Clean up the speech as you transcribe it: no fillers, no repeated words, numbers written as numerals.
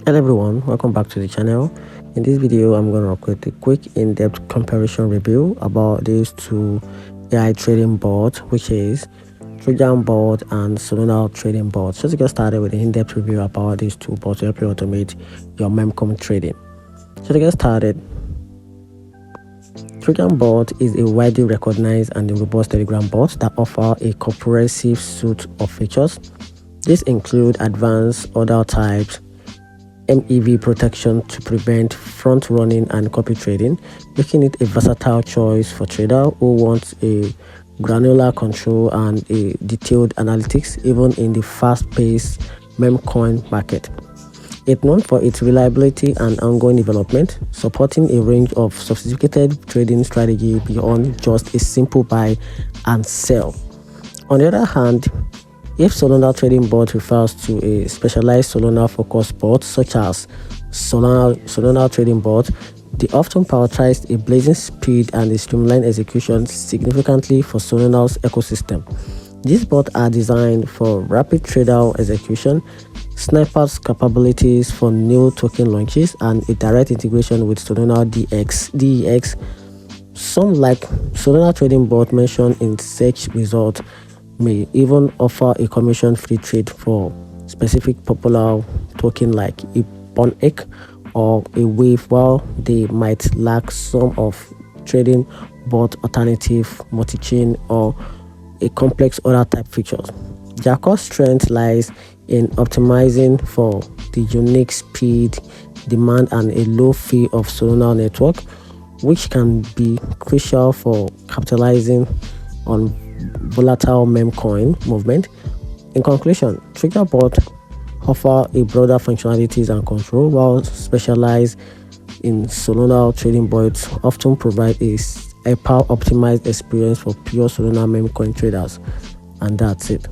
Hello everyone, welcome back to the channel. In this video I'm going to create a quick in-depth comparison review about these two AI trading bots, which is Trojanbot and Solana trading bots. Just to get started with an in-depth review about these two bots to help you automate your memcoin trading. So to get started, Trojanbot is a widely recognized and robust Telegram bot that offers a comprehensive suite of features. These include advanced order types, MEV protection to prevent front-running and copy trading, making it a versatile choice for traders who want a granular control and a detailed analytics even in the fast-paced memcoin market. It's known for its reliability and ongoing development, supporting a range of sophisticated trading strategies beyond just a simple buy and sell. On the other hand, if Solana trading bot refers to a specialized Solana focused bot such as Solana trading bot, they often prioritize a blazing speed and a streamlined execution significantly for Solana's ecosystem. These bots are designed for rapid trader execution, snipers capabilities for new token launches, and a direct integration with Solana DEX. Some like Solana trading bot mentioned in search results may even offer a commission-free trade for specific popular token like a Palmpay or a Wave, while they might lack some of trading bot alternative, multi-chain, or a complex other type features. Their core strength lies in optimizing for the unique speed, demand, and a low fee of Solana network, which can be crucial for capitalizing on volatile memcoin movement. In conclusion, Trojanbot offer a broader functionalities and control, while specialized in Solana trading bots often provide a power optimized experience for pure Solana memcoin traders. And that's it.